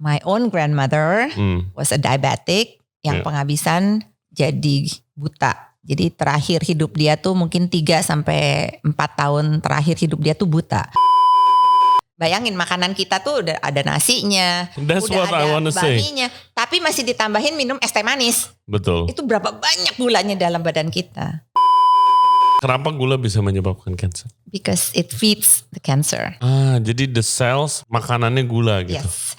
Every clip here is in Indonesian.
my own grandmother was a diabetic yang penghabisan jadi buta. Jadi terakhir hidup dia tuh mungkin 3 sampai 4 tahun terakhir hidup dia tuh buta. Bayangin makanan kita tuh udah ada nasinya, That's udah what I ada wanna say. bakminya, tapi masih ditambahin minum es teh manis. Betul. Itu berapa banyak gulanya dalam badan kita? Kenapa gula bisa menyebabkan cancer? Because it feeds the cancer. Jadi the cells makanannya gula gitu. Yes.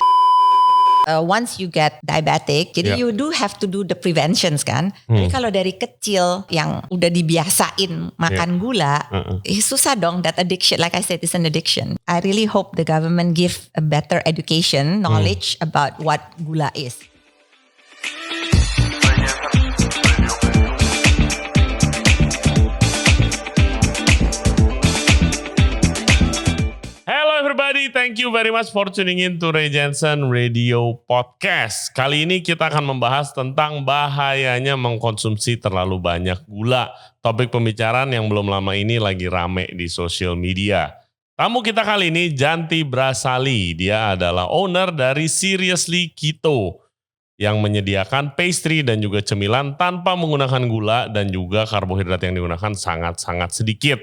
Once you get diabetic, jadi you do have to do the preventions kan. Tapi kalau dari kecil yang udah dibiasain makan gula, susah dong. That addiction, like I said, is an addiction. I really hope the government give a better education, knowledge about what gula is. Hello everybody, thank you very much for tuning in to Ray Jensen Radio Podcast. Kali ini kita akan membahas tentang bahayanya mengkonsumsi terlalu banyak gula. Topik pembicaraan yang belum lama ini lagi rame di social media. Tamu kita kali ini Janti Brasali. Dia adalah owner dari Seriously Keto yang menyediakan pastry dan juga cemilan tanpa menggunakan gula dan juga karbohidrat yang digunakan sangat-sangat sedikit.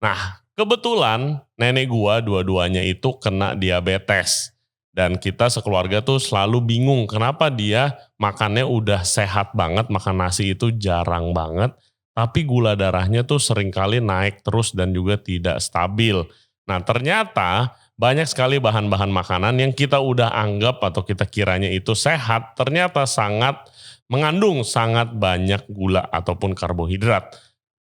Nah, kebetulan nenek gua dua-duanya itu kena diabetes. Dan kita sekeluarga tuh selalu bingung kenapa dia makannya udah sehat banget, makan nasi itu jarang banget. Tapi gula darahnya tuh seringkali naik terus dan juga tidak stabil. Nah ternyata banyak sekali bahan-bahan makanan yang kita udah anggap atau kita kiranya itu sehat. Ternyata mengandung sangat banyak gula ataupun karbohidrat.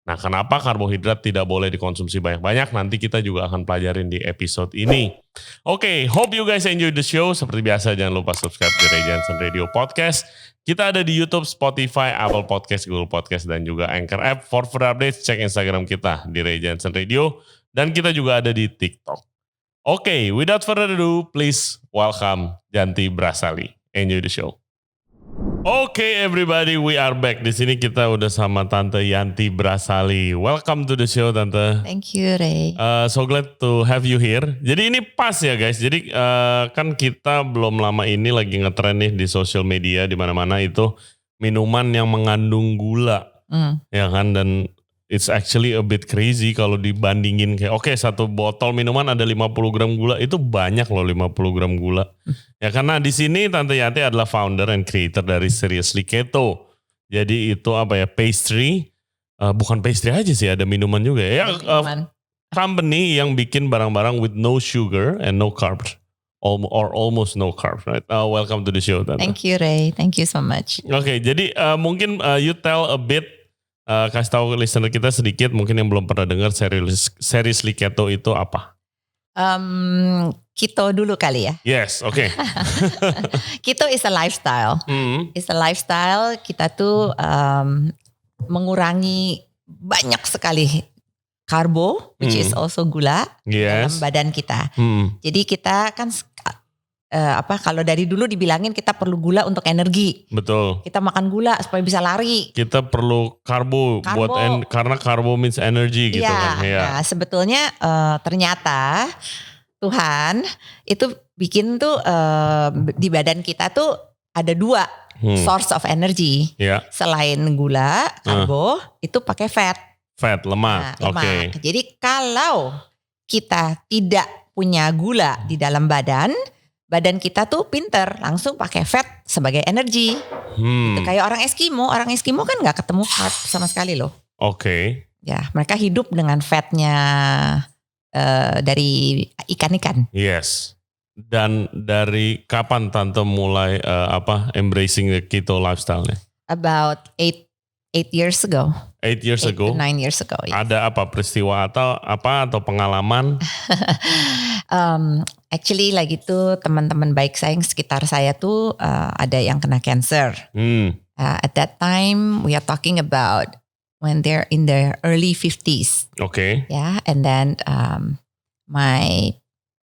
Nah, kenapa karbohidrat tidak boleh dikonsumsi banyak-banyak? Nanti kita juga akan pelajarin di episode ini. Oke, hope you guys enjoy the show. Seperti biasa, jangan lupa subscribe di Ray Jensen Radio Podcast. Kita ada di YouTube, Spotify, Apple Podcast, Google Podcast, dan juga Anchor App. For further updates, cek Instagram kita di Ray Jensen Radio. Dan kita juga ada di TikTok. Oke, without further ado, please welcome Janti Brasali. Enjoy the show. Oke everybody, we are back. Di sini kita udah sama Tante Janti Brasali. Welcome to the show, Tante. Thank you, Ray. So glad to have you here. Jadi ini pas ya guys. Jadi kan kita belum lama ini lagi ngetren nih di social media di mana-mana itu minuman yang mengandung gula, ya kan? Dan it's actually a bit crazy kalau dibandingin kayak satu botol minuman ada 50 gram gula, itu banyak loh 50 gram gula. Ya karena di sini Tante Janti adalah founder and creator dari Seriously Keto. Jadi itu pastry, bukan pastry aja sih, ada minuman juga ya. Company yang bikin barang-barang with no sugar and no carbs. Or almost no carbs, right? Welcome to the show, Tante. Thank you, Ray. Thank you so much. Oke, jadi mungkin you tell a bit, kasih tahu listener kita sedikit mungkin yang belum pernah dengar Seriously Keto itu apa? Keto dulu kali ya. Yes, oke. Keto is a lifestyle. It's a lifestyle. Kita tuh mengurangi banyak sekali karbo, which is also gula dalam badan kita. Jadi kita kan kalau dari dulu dibilangin kita perlu gula untuk energi. Betul. Kita makan gula supaya bisa lari. Kita perlu karbo. Karena karbo means energy gitu kan. Ya. Nah, sebetulnya ternyata Tuhan itu bikin tuh di badan kita tuh ada 2 source of energy. Selain gula, karbo, itu pakai fat. Fat, lemak. Nah, lemak. Jadi kalau kita tidak punya gula di dalam badan kita tuh pinter langsung pakai fat sebagai energi. Gitu. Kayak orang Eskimo kan nggak ketemu carb sama sekali loh. Ya, mereka hidup dengan fatnya dari ikan-ikan. Yes. Dan dari kapan Tante mulai embracing the keto lifestyle-nya? About 8 years ago. 8 years ago? 9 years ago. Yes. Ada apa peristiwa atau pengalaman? Actually lagi tuh teman-teman baik saya yang sekitar saya tuh ada yang kena cancer. At that time we are talking about when they're in their early 50s. Yeah, and then my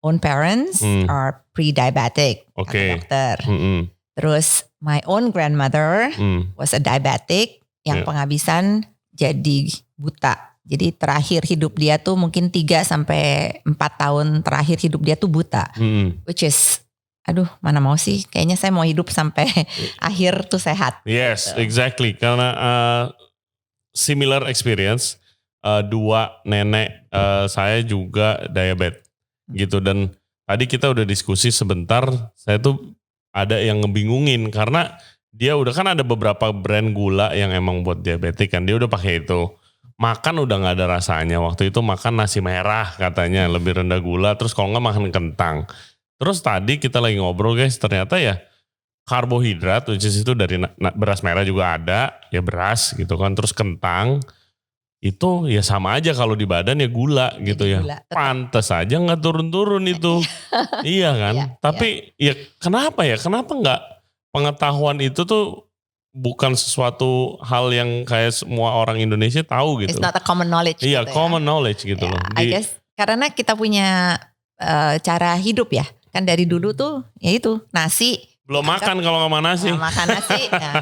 own parents are pre-diabetic. Kata dokter. Terus my own grandmother was a diabetic yang penghabisan jadi buta. Jadi terakhir hidup dia tuh mungkin 3 sampai 4 tahun terakhir hidup dia tuh buta. Which is aduh mana mau sih, kayaknya saya mau hidup sampai akhir tuh sehat. Yes, gitu. exactly. Karena similar experience, dua nenek saya juga diabetes gitu. Dan tadi kita udah diskusi sebentar, saya tuh ada yang ngebingungin karena dia udah kan ada beberapa brand gula yang emang buat diabetik kan, dia udah pakai itu. Makan udah gak ada rasanya, waktu itu makan nasi merah katanya lebih rendah gula, terus kalau nggak makan kentang. Terus tadi kita lagi ngobrol guys, ternyata ya karbohidrat, which is itu dari beras merah juga ada, ya beras gitu kan, terus kentang, itu ya sama aja kalau di badan ya gula gitu ya. Gula, pantes aja gak turun-turun itu. Iya kan, tapi ya kenapa nggak pengetahuan itu tuh bukan sesuatu hal yang kayak semua orang Indonesia tahu gitu. It's not a common knowledge. Iya, gitu common knowledge gitu loh. I guess karena kita punya cara hidup ya. Kan dari dulu tuh ya itu nasi. Belum makan kalau nggak nasi. Makan nasi. Nah.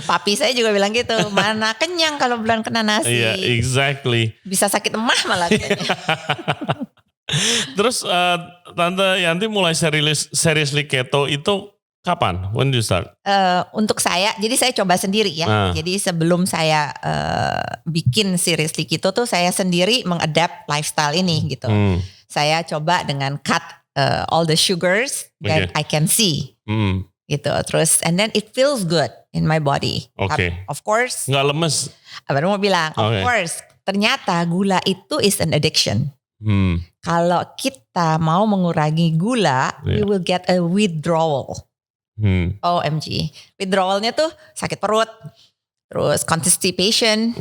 Papi saya juga bilang gitu. Mana kenyang kalau belum kena nasi. Iya, exactly. Bisa sakit emah malah. Terus Tante Yanti mulai seriously keto itu kapan? When do you start? Untuk saya, jadi saya coba sendiri ya. Jadi sebelum saya bikin seriously keto tuh saya sendiri mengadapt lifestyle ini gitu. Saya coba dengan cut all the sugars that I can see. Gitu. Terus and then it feels good in my body. Of course. Nggak lemes? Baru mau bilang, of course. Ternyata gula itu is an addiction. Kalau kita mau mengurangi gula, we will get a withdrawal. OMG. Withdrawalnya tuh sakit perut, terus constipation,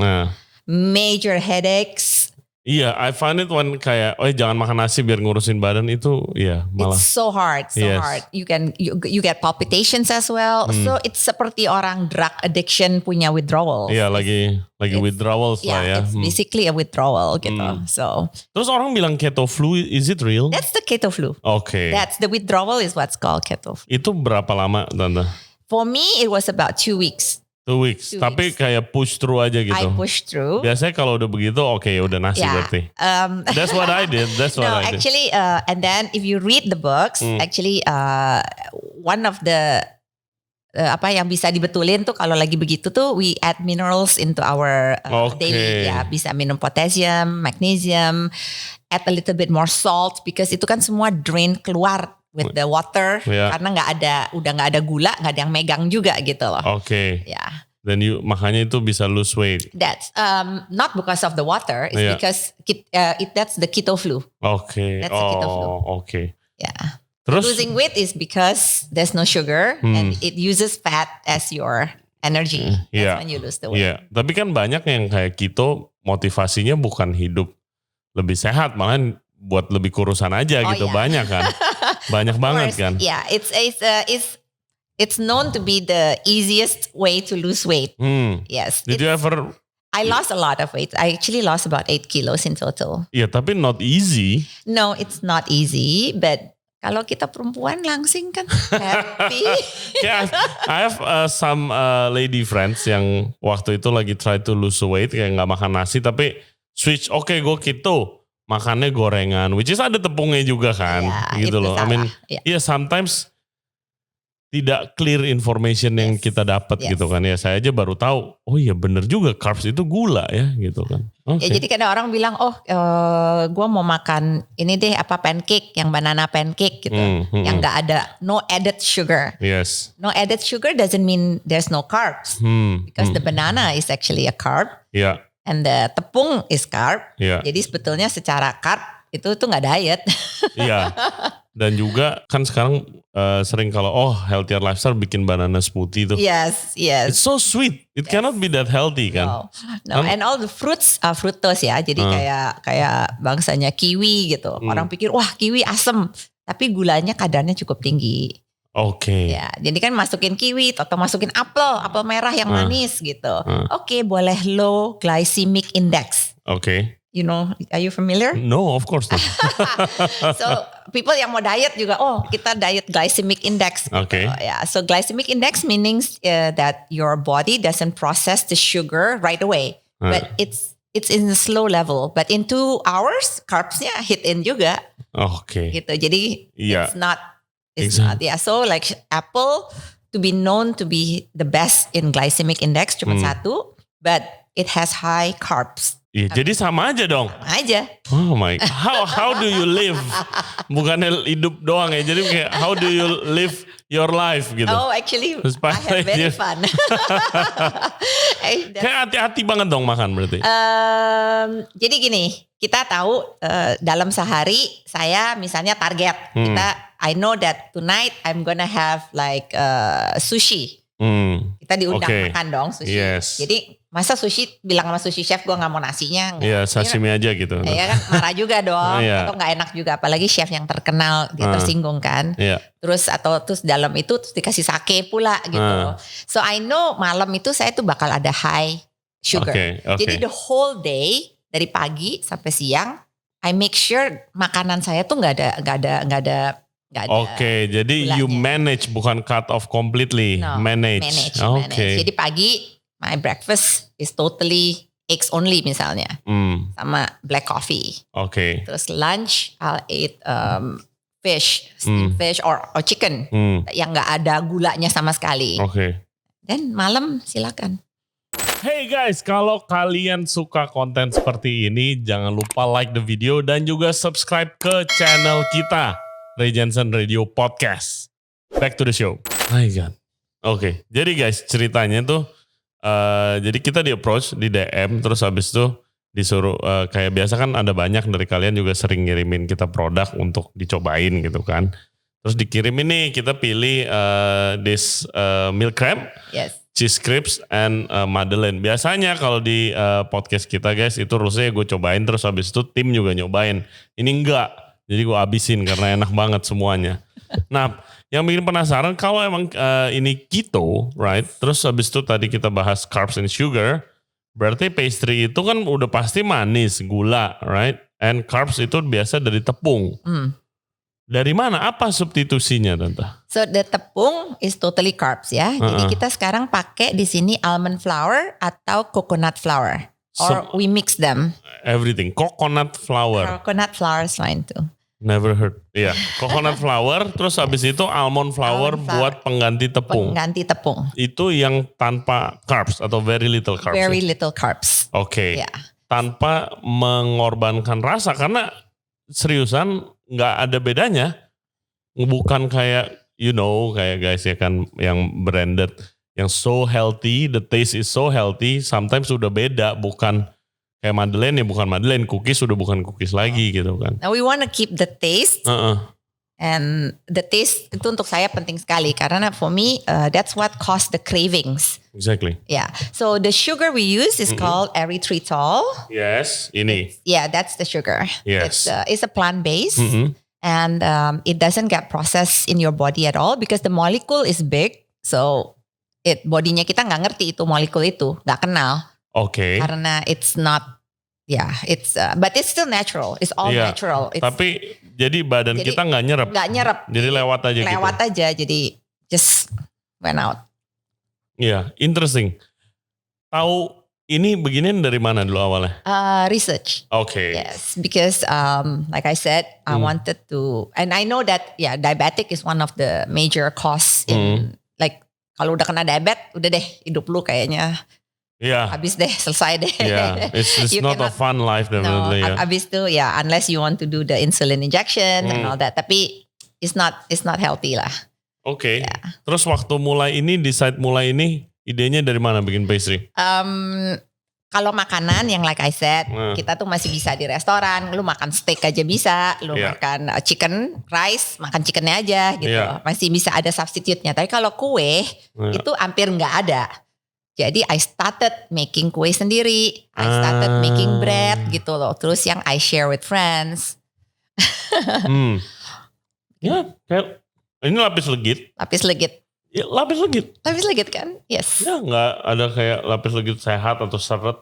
major headaches. Iya, I find it when kayak, jangan makan nasi biar ngurusin badan itu, ya malah. It's so hard, hard. You get palpitations as well. So it's seperti orang drug addiction punya withdrawal. Iya, lagi withdrawal lah ya. It's basically a withdrawal gitu. So. Terus orang bilang keto flu, is it real? That's the keto flu. That's the withdrawal is what's called keto flu. Itu berapa lama, Tante? For me, it was about 2 weeks. 2 weeks. Tapi kayak push through aja gitu. I push through. Biasanya kalau udah begitu, udah nasi berarti. That's what I did. Actually, and then if you read the books, actually one of the apa yang bisa dibetulin tuh kalau lagi begitu tuh we add minerals into our daily. Ya, bisa minum potassium, magnesium, add a little bit more salt because itu kan semua drain keluar with the water karena udah nggak ada gula, nggak ada yang megang juga gitu loh. Dan makanya itu bisa lose weight. That's not because of the water, it's because that's the keto flu. That's the keto flu. Yeah. Terus losing weight is because there's no sugar and it uses fat as your energy. That's when you lose the weight. Tapi kan banyak yang kayak keto motivasinya bukan hidup lebih sehat, malah buat lebih kurusan aja gitu. Banyak kan. Banyak banget kan. Yeah, it's known to be the easiest way to lose weight. Yes. Did you ever? I lost a lot of weight. I actually lost about 8 kilos in total. Iya, tapi not easy. No, it's not easy. But kalau kita perempuan langsing kan happy. I have some lady friends yang waktu itu lagi try to lose weight, kayak nggak makan nasi tapi switch. Gue keto. Makannya gorengan, which is ada tepungnya juga kan, gitu loh. Salah. I mean, sometimes tidak clear information yang kita dapat gitu kan. Ya saya aja baru tahu, bener juga carbs itu gula ya gitu kan. Ya jadi kadang orang bilang, gue mau makan ini deh pancake, yang banana pancake gitu, yang nggak ada no added sugar. Yes. No added sugar doesn't mean there's no carbs, because the banana is actually a carb. Yeah. And the tepung is carb. Jadi sebetulnya secara carb itu tuh nggak diet. Iya. Dan juga kan sekarang sering kalau healthier lifestyle bikin banana smoothie tuh. Yes. It's so sweet. It cannot be that healthy kan. No. And all the fruits are fructose ya. Jadi kayak bangsanya kiwi gitu. Orang pikir wah kiwi asem, tapi gulanya kadarnya cukup tinggi. Ya, jadi kan masukin kiwi atau masukin apel merah yang manis gitu. Boleh low glycemic index. You know, are you familiar? No, of course not. So people yang mau diet juga, kita diet glycemic index. Gitu. So glycemic index means that your body doesn't process the sugar right away, but it's in a slow level. But in 2 hours, carbsnya hit in juga. Oke. Gitu. Jadi Iya. it's not. Yeah. So like Apple to be known to be the best in glycemic index cuma 1, but it has high carbs. Iya, jadi sama aja dong. Sama aja. Oh my, how do you live? Bukannya hidup doang ya, jadi kayak how do you live your life gitu. Oh actually I have very fun. Kayak hati-hati banget dong makan berarti. Jadi gini, kita tahu dalam sehari saya misalnya target, I know that tonight I'm gonna have like sushi. Kita diundang makan dong sushi. Yes. Jadi masa sushi bilang sama sushi chef gue gak mau nasinya. Iya sashimi aja gitu. Iya kan marah juga dong. Atau gak enak juga. Apalagi chef yang terkenal dia tersinggung kan. Terus dalam itu terus dikasih sake pula gitu. So I know malam itu saya tuh bakal ada high sugar. Jadi the whole day dari pagi sampai siang I make sure makanan saya tuh gak ada. Oke, jadi gulanya. You manage bukan cut off completely. No, manage. Jadi pagi my breakfast is totally eggs only misalnya, sama black coffee. Terus lunch I'll eat fish, steamed fish or chicken yang nggak ada gulanya sama sekali. Dan malam silakan. Hey guys, kalau kalian suka konten seperti ini, jangan lupa like the video dan juga subscribe ke channel kita, Ray Jensen Radio Podcast. Back to the show. My God. Jadi guys ceritanya tuh, jadi kita di approach di DM terus habis itu disuruh kayak biasa kan ada banyak dari kalian juga sering ngirimin kita produk untuk dicobain gitu kan. Terus dikirimin nih kita pilih this milk crab, cheese crepes and Madeleine. Biasanya kalau di podcast kita guys itu rulesnya gue cobain terus habis itu tim juga nyobain. Ini enggak. Jadi gue abisin karena enak banget semuanya. Nah, yang bikin penasaran kalau emang ini keto, right? Terus habis itu tadi kita bahas carbs and sugar, berarti pastry itu kan udah pasti manis, gula, right? And carbs itu biasa dari tepung. Dari mana? Apa substitusinya, Tante? So the tepung is totally carbs ya. Jadi kita sekarang pakai di sini almond flour atau coconut flour, or we mix them. Everything, coconut flour. Coconut flour is fine too. Never heard. Iya, coconut flour, terus habis itu almond flour buat pengganti tepung. Pengganti tepung. Itu yang tanpa carbs atau very little carbs. Very little carbs. Yeah. Tanpa mengorbankan rasa karena seriusan nggak ada bedanya. Bukan kayak kayak guys ya kan yang branded yang so healthy, the taste is so healthy, sometimes sudah beda, bukan kayak Madeleine ya bukan Madeleine, cookies sudah bukan cookies lagi gitu kan. Now we want to keep the taste. And the taste itu untuk saya penting sekali karena for me that's what caused the cravings. Exactly. Yeah. So the sugar we use is called erythritol. Yes, ini. Yeah, that's the sugar. Yes. It's a plant based and it doesn't get processed in your body at all because the molecule is big. So bodinya kita nggak ngerti itu molekul itu, nggak kenal. Karena it's not. But it's still natural. It's all natural. Tapi jadi badan kita nggak nyerap. Nggak nyerap. Jadi lewat aja gitu. Lewat aja, jadi just went out. Interesting. Tahu ini beginian dari mana dulu awalnya? Research. Yes, because like I said, I wanted to, and I know that diabetic is one of the major cause in like kalau udah kena diabetes, udah deh hidup lu kayaknya. Habis deh, selesai deh. It's not a fun life definitely. No, habis itu unless you want to do the insulin injection and all that. Tapi it's not healthy lah. Terus waktu decide mulai ini, idenya dari mana bikin pastry? Kalau makanan yang like I said, kita tuh masih bisa di restoran. Lu makan steak aja bisa, lu makan chicken rice, makan chickennya aja gitu. Masih bisa ada substitute-nya. Tapi kalau kue itu hampir nggak ada. Jadi I started making kue sendiri, I started making bread gitu loh. Terus yang I share with friends. Kayak ini lapis legit. Lapis legit. Lapis legit. Lapis legit kan? Yes. Nggak ada kayak lapis legit sehat atau seret.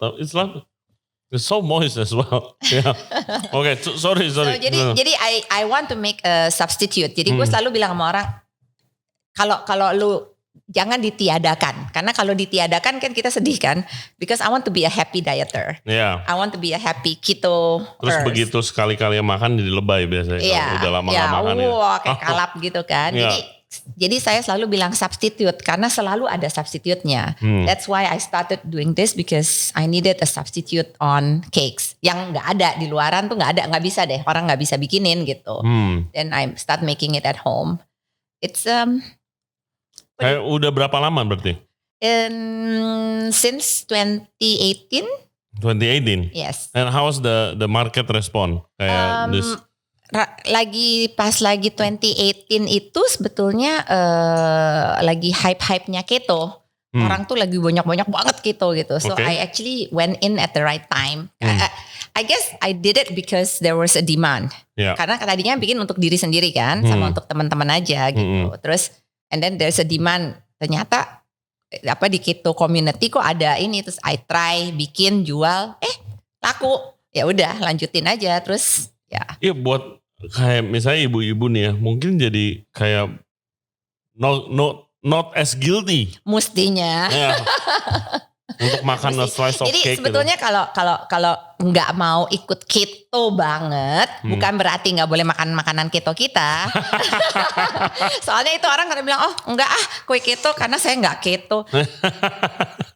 It's so moist as well. Sorry. So, jadi I want to make a substitute. Jadi gue selalu bilang sama orang, kalau lu jangan ditiadakan. Karena kalau ditiadakan kan kita sedih kan. Because I want to be a happy dieter. Yeah. I want to be a happy keto. Terus begitu sekali-kali makan jadi lebay biasanya. Yeah. Udah lama gak makan kayak kalap gitu kan. Yeah. Jadi saya selalu bilang substitute karena selalu ada substitute-nya. That's why I started doing this because I needed a substitute on cakes. Yang nggak ada di luaran tuh nggak bisa deh. Orang nggak bisa bikinin gitu. Then I start making it at home. It's udah berapa lama berarti? Since 2018. 2018. Yes. And how was the market respond? Kayak pas lagi 2018 itu sebetulnya lagi hype-hypenya keto. Orang tuh lagi banyak-banyak banget keto gitu. So I actually went in at the right time. I guess I did it because there was a demand. Yeah. Karena tadinya bikin untuk diri sendiri kan, sama untuk teman-teman aja gitu. Terus and then there's a demand. Ternyata di keto community kok ada ini, terus I try bikin jual, laku. Ya udah lanjutin aja terus ya. Iya buat kayak misalnya ibu-ibu nih ya, mungkin jadi kayak not as guilty. Mustinya. Ya. Untuk makan a slice of cake. Jadi sebetulnya gitu. kalau nggak mau ikut keto banget, bukan berarti nggak boleh makan makanan keto kita. Soalnya itu orang kadang bilang, oh enggak kue keto karena saya nggak keto.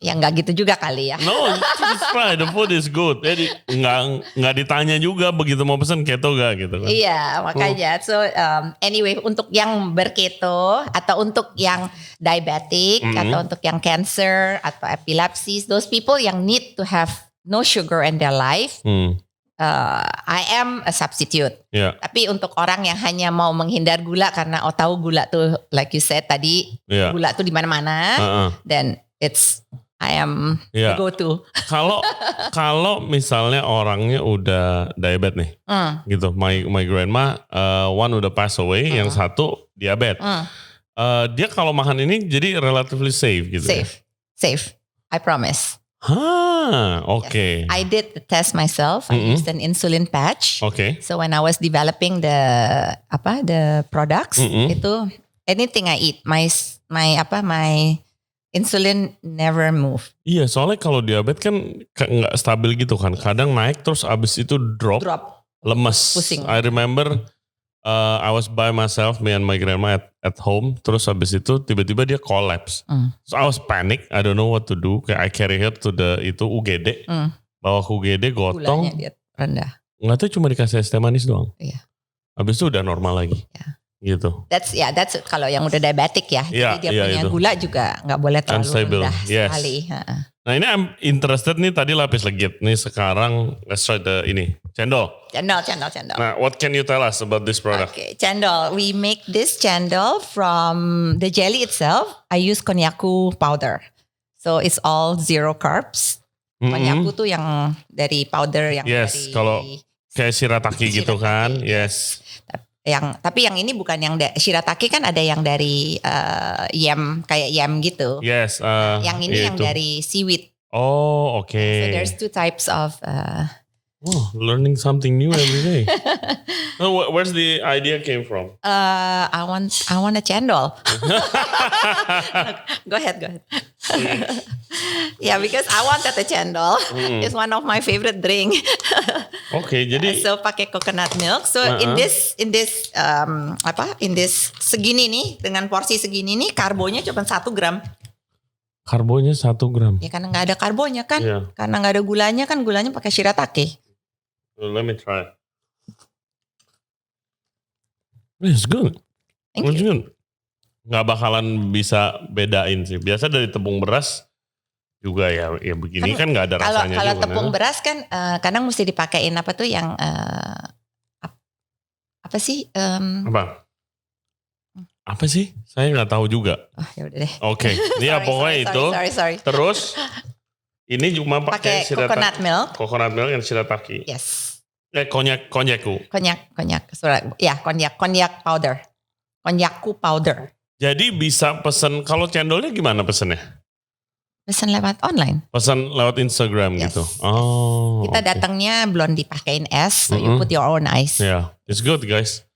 Ya nggak gitu juga kali ya. No, it's fine. The food is good. Jadi nggak ditanya juga begitu mau pesan keto gak gitu kan? Iya makanya. So anyway untuk yang berketo atau untuk yang diabetic atau untuk yang cancer atau epilepsy, those people yang need to have no sugar in their life, I am a substitute. Yeah. Tapi untuk orang yang hanya mau menghindar gula karena tahu gula tuh, like you said tadi, gula tuh di mana-mana, then I am the go-to. Kalau misalnya orangnya udah diabetes nih, gitu. My grandma, one udah pass away, yang satu diabetes. Dia kalau makan ini jadi relatively safe gitu. Safe. I promise. Okay. Yes. I did the test myself. I used an insulin patch. Okay. So when I was developing the products, itu anything I eat, my insulin never move. Iya, soalnya kalau diabetes kan nggak stabil gitu kan. Kadang naik terus abis itu drop. Lemes. Pusing. I remember I was by myself, me and my grandma at home. Terus habis itu tiba-tiba dia collapse. So I was panic. I don't know what to do. Kayak I carry her to UGD. Bawa ke UGD, gotong. Gulanya dia rendah. Nggak tahu cuma dikasih es teh manis doang. Iya. Habis itu udah normal lagi. Yeah. Gitu. That's kalau yang udah diabetic ya. Jadi dia punya itu. Gula juga nggak boleh terlalu rendah sekali. Nah ini I'm interested nih, tadi lapis legit nih, sekarang let's try cendol. Cendol. Nah, what can you tell us about this product? Okay, cendol. We make this cendol from the jelly itself. I use konnyaku powder. So it's all zero carbs. Konnyaku tuh yang dari powder yang dari kalau kayak shirataki gitu kan. Yes. Tapi yang ini bukan yang shirataki, kan ada yang dari yam, kayak yam gitu. Yes. Yang ini yang dari seaweed. Oh, okay. So there's two types of. Learning something new every day. Where's the idea came from? I want a cendol. Go ahead. Yeah, because I wanted a cendol. It's one of my favorite drink. Okay, jadi so pakai coconut milk. So in this segini nih, dengan porsi segini nih, karbonya cuma 1 gram. Karbonya 1 gram. Ya karena nggak ada karbonya kan, karena nggak ada gulanya kan, gulanya pakai shirataki. Let me try. It's good. It's good. Nggak bakalan bisa bedain sih. Biasa dari tepung beras juga ya begini kan nggak ada rasanya. Kalau tepung beras kan kadang mesti dipakein apa tuh yang apa sih? Apa sih? Saya nggak tahu juga. Oh ya udah deh. Oke. Iya pokoknya itu. Sorry. Terus ini cuma pakai coconut milk. Coconut milk yang shirataki. Yes. Konnyaku. Konyak powder. Konnyaku powder. Jadi bisa pesen, kalau cendolnya gimana pesennya? Pesan lewat online. Pesan lewat Instagram gitu. Oh. Kita datangnya belum dipakein es, so you put your own ice. Yeah, it's good guys.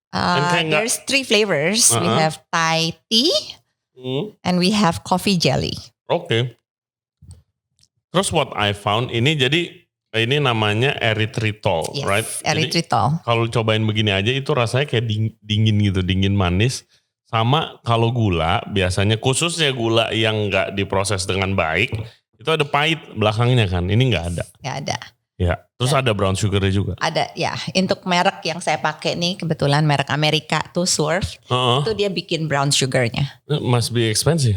There's 3 flavors. We have Thai tea, And we have coffee jelly. Okay. Terus what I found ini namanya erythritol, yes, right? Erythritol. Kalau cobain begini aja itu rasanya kayak dingin gitu, dingin manis. Sama kalau gula, biasanya khususnya gula yang nggak diproses dengan baik, itu ada pahit belakangnya kan. Ini nggak ada. Nggak ada. Ya, terus ada brown sugarnya juga. Ada ya. Untuk merek yang saya pakai nih kebetulan merek Amerika tuh Swerve, itu dia bikin brown sugarnya. Must be expensive.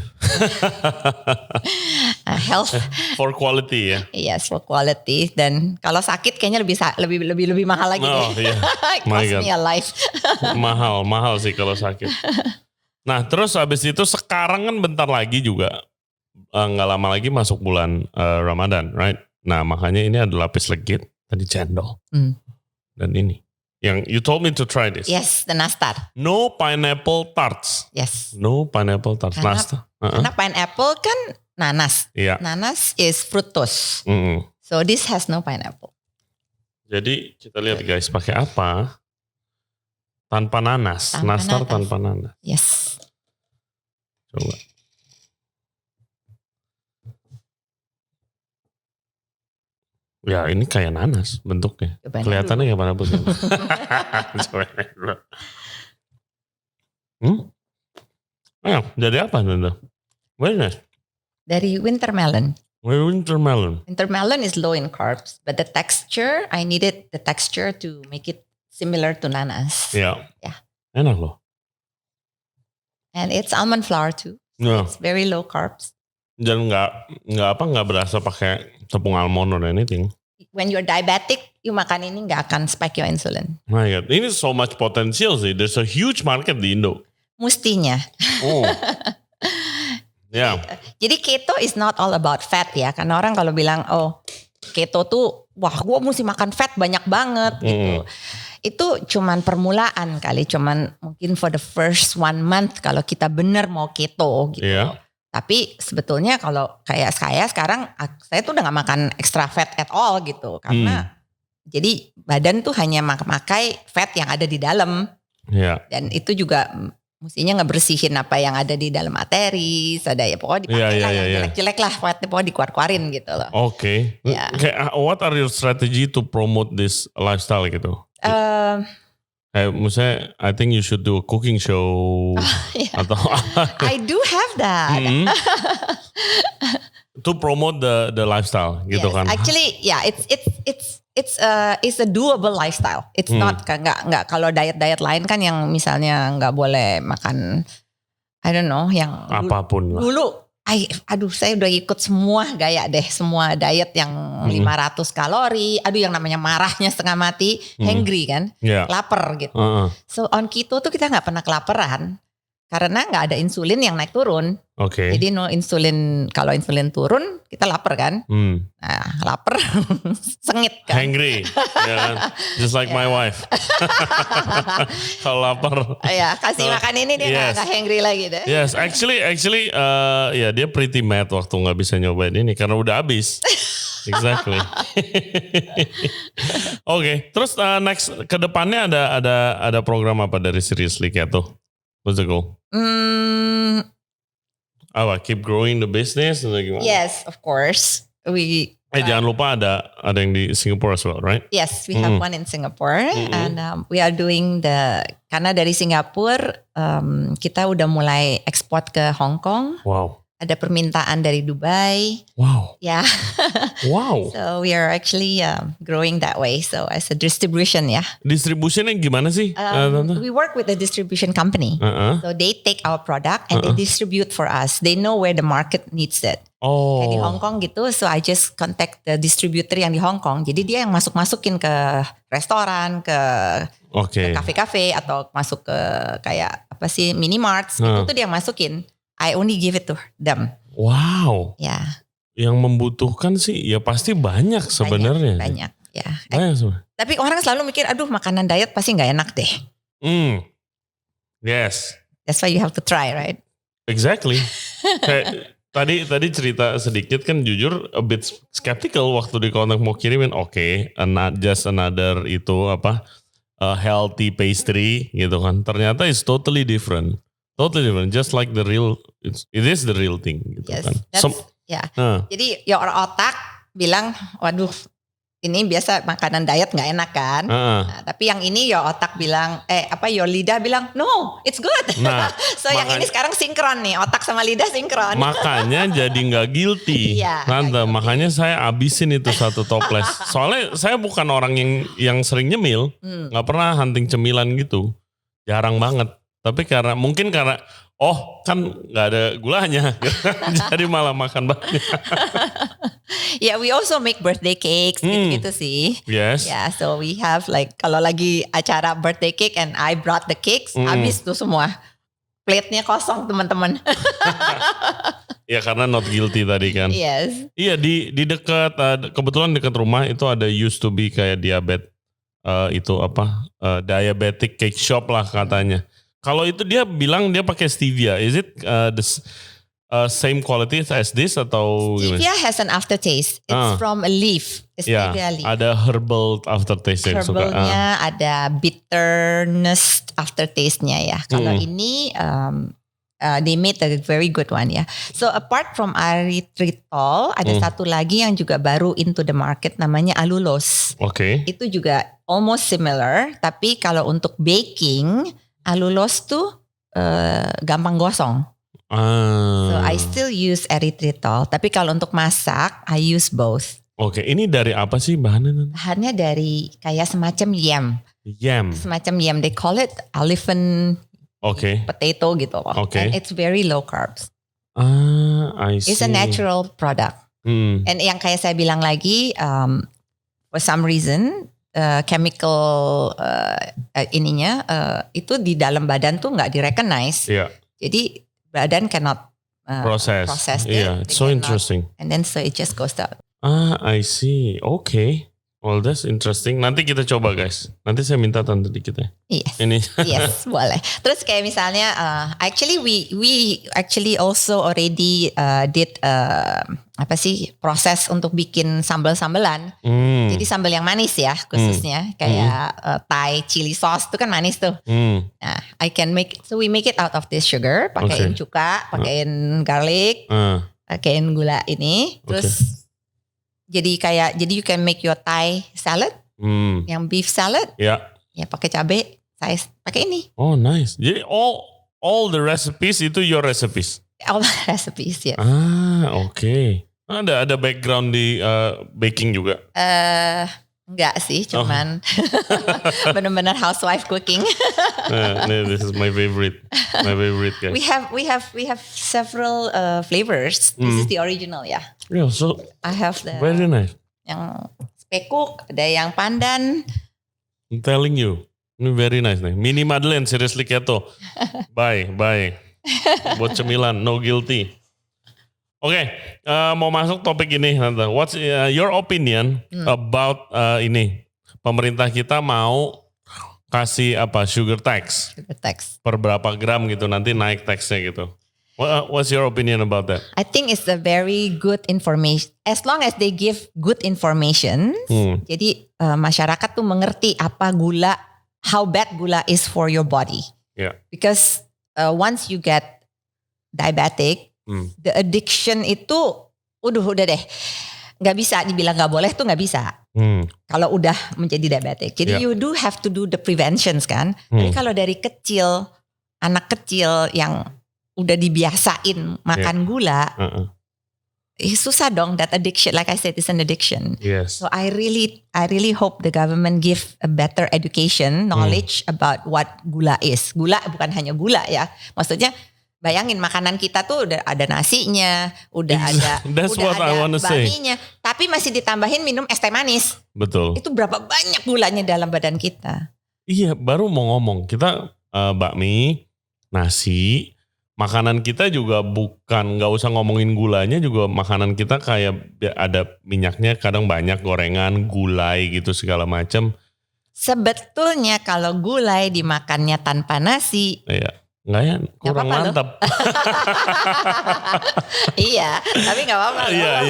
Health for quality ya. Yes, for quality. Dan kalau sakit kayaknya lebih mahal lagi deh. Yeah. Cost me a life. mahal sih kalau sakit. Nah, terus habis itu sekarang kan bentar lagi juga nggak lama lagi masuk bulan Ramadan, right? Nah, makanya ini ada lapis legit, tadi cendol. Dan ini. Yang you told me to try this. Yes, the nastar. No pineapple tarts. Yes. No pineapple tarts. Karena pineapple kan nanas. Yeah. Nanas is fructose. So this has no pineapple. Jadi kita lihat guys, pakai apa? Tanpa nanas. Nastar tanpa nanas. Yes. Coba. Ya ini kayak nanas bentuknya. Kelihatannya kayak mana pun. Jadi apa Nanda? Very nice. Dari winter melon. Winter melon. Winter melon is low in carbs, but the texture, I needed the texture to make it similar to nanas. Yeah. Yeah. Enak loh. And it's almond flour too. Yeah. It's very low carbs. Dan nggak berasa pakai tepung almond or anything. When you're diabetic, you makan ini nggak akan spike your insulin. My God, ini so much potential sih. There's a huge market di Indo. Mustinya. Oh. Yeah. Jadi keto is not all about fat ya. Karena orang kalau bilang, oh keto tuh, wah gue mesti makan fat banyak banget gitu. Itu cuman permulaan kali. Cuman mungkin for the first 1 month kalau kita bener mau keto gitu. Yeah. Tapi sebetulnya kalau kayak saya sekarang, saya tuh udah gak makan extra fat at all gitu. Karena jadi badan tuh hanya memakai fat yang ada di dalam. Yeah. Dan itu juga mestinya ngebersihin apa yang ada di dalam arteris. Ada ya pokoknya dipakai lah yang jelek-jelek lah. Pokoknya dikeluar-keluarin gitu loh. Oke. Yeah. What are your strategy to promote this lifestyle gitu? Maksudnya, I think you should do a cooking show. Yeah. Atau I do have that. To promote the lifestyle gitu kan. Actually, yeah, it's a doable lifestyle. It's not nggak kalau diet lain kan yang misalnya nggak boleh makan, I don't know, yang apapun lah. Dulu, saya udah ikut semua gaya deh, semua diet yang 500 kalori. Yang namanya marahnya setengah mati, hangry kan, lapar gitu. So on keto tuh kita nggak pernah kelaparan. Karena nggak ada insulin yang naik turun. Okay. Jadi no insulin, kalau insulin turun kita lapar kan. Nah lapar sengit kan. Hangry. Yeah. Just like my wife. Kalau lapar. Ya kasih makan ini dia nggak hangry lagi deh. Yes, actually dia pretty mad waktu nggak bisa nyobain ini karena udah habis. Exactly. Oke, terus next ke depannya ada program apa dari Seriously Keto? What's the goal? Keep growing the business atau gimana? Yes, of course. Jangan lupa ada yang di Singapore as well, right? Yes, we have one in Singapore, and we are doing karena dari Singapura kita udah mulai ekspor ke Hong Kong. Wow. Ada permintaan dari Dubai. Wow. Yeah. Wow. So we are actually growing that way. So as a distribution, yeah. Distributionnya gimana sih? We work with a distribution company. So they take our product and they distribute for us. They know where the market needs it. Oh. Kayak di Hong Kong gitu. So I just contact the distributor yang di Hong Kong. Jadi dia yang masukin ke restoran, ke kafe-kafe atau masuk ke kayak apa sih mini-marts. Itu tuh dia yang masukin. I only give it to them. Wow. Ya. Yang membutuhkan sih ya pasti banyak sebenarnya. Banyak. Ya. Banyak sebenarnya. Tapi orang selalu mikir, aduh makanan diet pasti nggak enak deh. Yes. That's why you have to try, right? Exactly. Kayak tadi cerita sedikit kan jujur a bit skeptical waktu di kontak mau kirimin. Just another itu healthy pastry gitu kan. Ternyata it's totally different. Totally different, just like the real it is the real thing gitu Yes, kan. Jadi your otak bilang, waduh ini biasa makanan diet nggak enak kan. Nah, tapi yang ini your otak bilang, your lidah bilang, no, it's good. Nah, so yang ini sekarang sinkron nih, otak sama lidah sinkron. Makanya jadi nggak guilty. Tante, makanya saya abisin itu satu toples. Soalnya saya bukan orang yang sering nyemil, nggak pernah hunting cemilan gitu, jarang banget. Tapi mungkin karena kan nggak ada gulanya, jadi malah makan banyak. We also make birthday cakes gitu sih. Yes. Yeah, so we have like kalau lagi acara birthday cake and I brought the cakes, habis tuh semua. Plate-nya kosong teman-teman. Ya karena not guilty tadi kan. Yes. Iya di dekat kebetulan dekat rumah itu ada used to be kayak diabetic cake shop lah katanya. Kalau itu dia bilang dia pakai stevia. Is it the same quality as this atau stevia has an aftertaste. It's from a leaf. Stevia leaf. Ada herbal aftertaste yang suka. Herbalnya ada bitterness aftertaste-nya ya. Kalau ini they made a very good one ya. So apart from erythritol, ada satu lagi yang juga baru into the market namanya allulose. Oke. Itu juga almost similar, tapi kalau untuk baking, allulose tuh gampang gosong. So I still use erythritol, tapi kalau untuk masak, I use both. Oke, ini dari apa sih bahannya? Bahannya dari kayak semacam yam. Yam. Semacam yam, they call it elephant potato gitu loh. And it's very low carbs. I see. It's a natural product. And yang kayak saya bilang lagi, for some reason, chemical itu di dalam badan tuh nggak di-recognize. Yeah. Jadi badan cannot process it. Yeah, it's so interesting. And then so it just goes down. I see. Okay. Well, that's interesting. Nanti kita coba guys. Nanti saya minta tante dikit ya. Yes. Ini. Yes, boleh. Terus kayak misalnya, actually we actually also already did proses untuk bikin sambal-sambalan. Jadi sambal yang manis ya khususnya. Kayak Thai chili sauce itu kan manis tuh. Nah, we make it out of this sugar. Pakaiin cuka, pakaiin garlic, pakaiin gula ini. Terus jadi you can make your Thai salad, yang beef salad, ya pakai cabai, saya pakai ini. Oh nice. Jadi all the recipes itu your recipes. All the recipes, yes. Oke. Ada background di baking juga? Enggak sih, cuman benar-benar housewife cooking. This is my favorite guys. We have several flavors. This is the original ya. Yeah, so I have the very nice. Yang spekuk, ada yang pandan. I'm telling you, ini very nice nih. Mini Madeleine seriously keto. Bye. Buat cemilan, no guilty. Oke, mau masuk topik ini, Tante. What's your opinion about ini? Pemerintah kita mau kasih sugar tax? Sugar tax. Per berapa gram gitu, nanti naik taxnya gitu. What's your opinion about that? I think it's a very good information. As long as they give good information, jadi masyarakat tuh mengerti apa gula, how bad gula is for your body. Yeah. Because once you get diabetic, the addiction itu udah deh, nggak bisa dibilang nggak boleh tuh nggak bisa. Kalau udah menjadi diabetic, jadi you do have to do the preventions kan. Jadi kalau dari kecil, anak kecil yang udah dibiasain makan gula, susah dong. That addiction, like I said, is an addiction. Yes. So I really hope the government give a better education, knowledge about what gula is. Gula bukan hanya gula ya, maksudnya. Bayangin makanan kita tuh udah ada nasinya, udah ada bakminya, tapi masih ditambahin minum es teh manis. Betul. Itu berapa banyak gulanya dalam badan kita? Iya, baru mau ngomong kita bakmi, nasi, makanan kita juga nggak usah ngomongin gulanya, juga makanan kita kayak ada minyaknya, kadang banyak gorengan, gulai gitu segala macam. Sebetulnya kalau gulai dimakannya tanpa nasi. Iya. Enggak ya, kurang mantap. Iya, tapi gak apa-apa. Iya.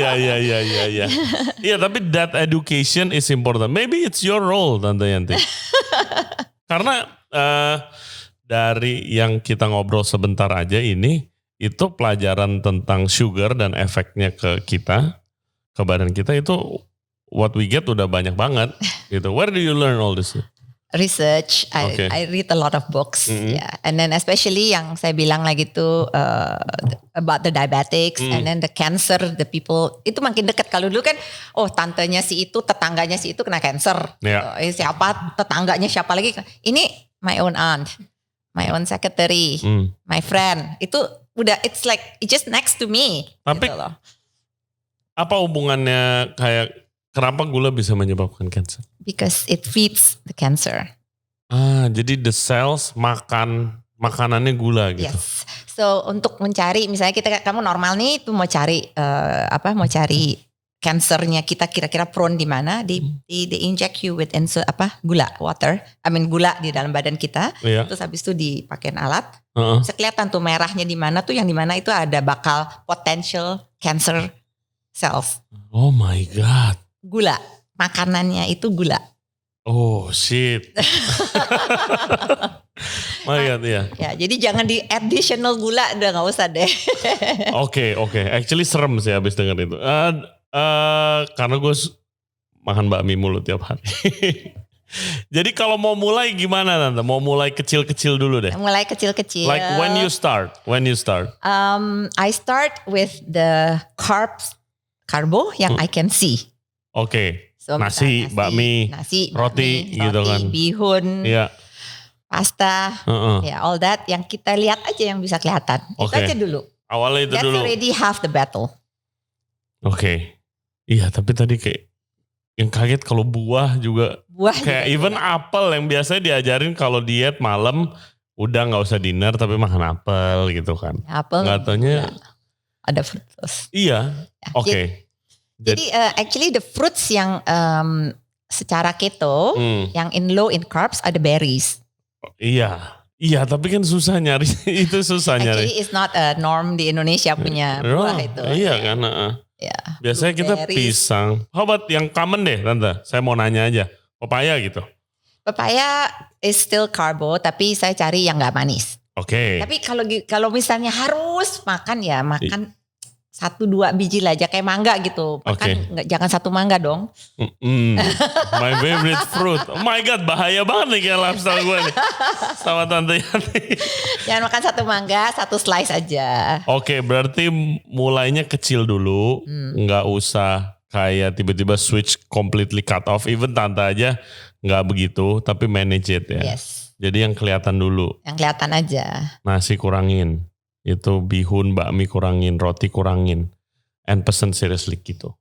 Iya, tapi that education is important. Maybe it's your role, Tante Yanti. Karena dari yang kita ngobrol sebentar aja ini, itu pelajaran tentang sugar dan efeknya ke kita, ke badan kita itu what we get udah banyak banget gitu. Where do you learn all this? Research, I read a lot of books, and then especially yang saya bilang lagi tuh about the diabetics, and then the cancer, the people itu makin dekat. Kalau dulu kan, tantenya si itu, tetangganya si itu kena cancer, siapa tetangganya siapa lagi? Ini my own aunt, my own secretary, my friend, itu udah it's like it's just next to me. Tapi gitu loh. Apa hubungannya kayak kenapa gula bisa menyebabkan cancer? Because it feeds the cancer. Jadi the cells makanannya gula gitu. Yes. So untuk mencari misalnya kamu normal nih tuh mau cari cancernya kita kira-kira prone di mana? They inject you with gula di dalam badan kita. Yeah. Terus habis itu dipakein alat. Bisa kelihatan tuh merahnya di mana tuh yang di mana itu ada bakal potential cancer cells. Oh my god. Gula, makanannya itu gula. Oh shit. My god, ya. Ya, jadi jangan di additional gula, udah nggak usah deh. Oke. Actually serem sih habis dengar itu. Karena gue makan bakmi mulu tiap hari. Jadi kalau mau mulai gimana Tante? Mau mulai kecil-kecil dulu deh. Mulai kecil-kecil. Like when you start. I start with the carbo yang I can see. Oke. So, nasi, bakmi, roti gitu kan. Bihun, pasta, all that yang kita lihat aja yang bisa kelihatan. Itu aja dulu. Awalnya itu dulu. That's already half the battle. Oke. Iya, tapi tadi kayak yang kaget kalau buah juga. Kayak even apel yang biasanya diajarin kalau diet malam udah nggak usah dinner tapi makan apel gitu kan. Apel. Nggak taunya ada fructose. Iya. Oke. Jadi actually the fruits yang secara keto, yang low in carbs ada berries. Iya, tapi kan susah nyari. Itu susah nyari. Actually it's not a norm di Indonesia punya buah itu. Iya kan. Biasanya kita pisang. How about yang common deh Tante? Saya mau nanya aja. Papaya gitu. Papaya is still carbo, tapi saya cari yang nggak manis. Oke. Tapi kalau misalnya harus makan 1-2 biji lah aja kayak mangga gitu. Makan jangan 1 mangga dong. My favorite fruit. Oh my god, bahaya banget nih kayak lifestyle gue nih. Sama Tante Yani. Jangan makan 1 mangga, 1 slice aja. Oke, berarti mulainya kecil dulu. Nggak usah kayak tiba-tiba switch completely cut off. Even Tante aja nggak begitu, tapi manage it ya. Yes. Jadi yang kelihatan dulu. Yang kelihatan aja. Nasi kurangin. Itu bihun, bakmi kurangin, roti kurangin. And pesen seriously gitu.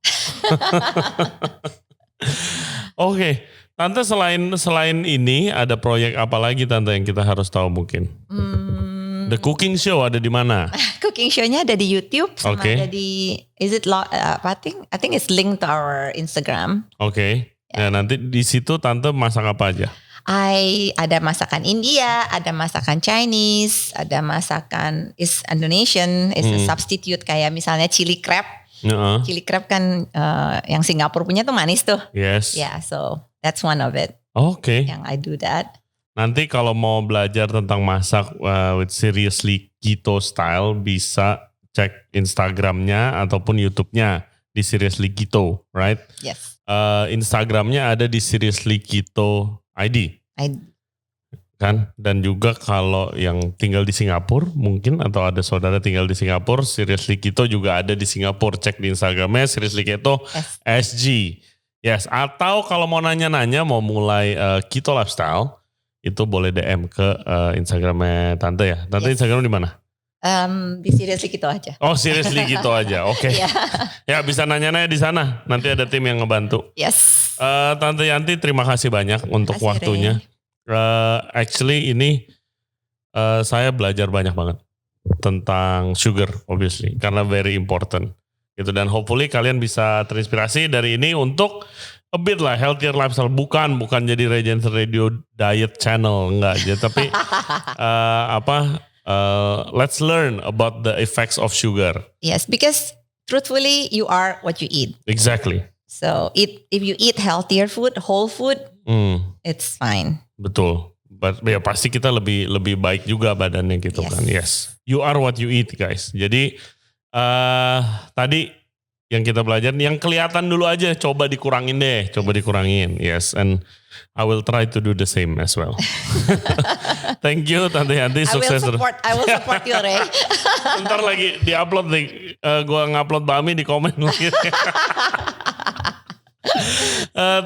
Oke. Tante selain ini ada proyek apa lagi Tante yang kita harus tahu mungkin? The cooking show ada di mana? Cooking show-nya ada di YouTube sama ada di I think it's linked to our Instagram. Oke. Ya, nanti di situ Tante masak apa aja? Ada masakan India, ada masakan Chinese, ada masakan Indonesian, is a substitute kayak misalnya chili crab. Chili crab kan yang Singapura punya tuh manis tuh. Yes. Yeah, so that's one of it. Oke. Yang I do that. Nanti kalau mau belajar tentang masak with seriously keto style bisa cek Instagramnya ataupun YouTube-nya di Seriously Keto, right? Yes. Instagramnya ada di Seriously Keto ID. Kan? Dan juga kalau yang tinggal di Singapura mungkin atau ada saudara tinggal di Singapura, Seriously Keto juga ada di Singapura. Cek di Instagramnya Seriously Keto SG. Yes, atau kalau mau nanya-nanya mau mulai keto lifestyle itu boleh DM ke Instagramnya Tante ya. Tante Instagram di mana? Di Seriously Keto aja. Oh, Seriously Keto aja. Oke. Okay. Ya bisa nanya-nanya di sana. Nanti ada tim yang ngebantu. Yes. Tante Yanti terima kasih banyak untuk waktunya. Actually ini saya belajar banyak banget tentang sugar obviously karena very important gitu, dan hopefully kalian bisa terinspirasi dari ini untuk a bit lah healthier lifestyle, bukan jadi Regency Radio diet channel enggak aja, tapi let's learn about the effects of sugar. Yes, because truthfully you are what you eat. Exactly. So if you eat healthier food, whole food, it's fine. Betul. ya pasti kita lebih baik juga badannya gitu kan. Yes, you are what you eat guys. Jadi tadi yang kita belajar, yang kelihatan dulu aja, coba dikurangin deh, yes, and I will try to do the same as well. Thank you Tante Yanti, sukses terus. I will support you, Ray. Ntar lagi di-upload nih, gue ngupload Bami di komen lagi.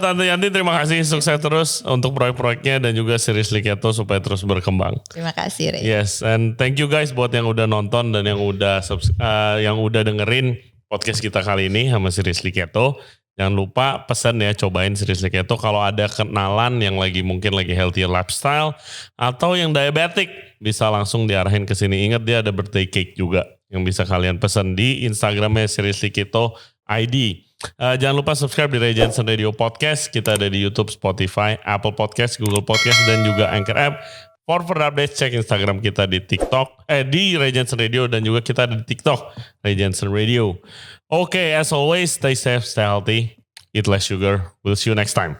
Tante Yanti terima kasih, sukses terus untuk proyek-proyeknya dan juga Seriously Keto supaya terus berkembang. Terima kasih Ray. Yes, and thank you guys buat yang udah nonton dan yang udah dengerin podcast kita kali ini sama Seriously Keto. Jangan lupa pesan ya, cobain Seriously Keto kalau ada kenalan yang mungkin lagi healthier lifestyle atau yang diabetic, bisa langsung diarahin ke sini. Ingat dia ada birthday cake juga yang bisa kalian pesan di Instagramnya Seriously Keto ID. Jangan lupa subscribe di Ray Jensen Radio Podcast. Kita ada di YouTube, Spotify, Apple Podcast, Google Podcast, dan juga Anchor App. For further updates, cek Instagram kita di TikTok, di Ray Jensen Radio, dan juga kita ada di TikTok, Ray Jensen Radio. Okay, as always, stay safe, stay healthy, eat less sugar. We'll see you next time.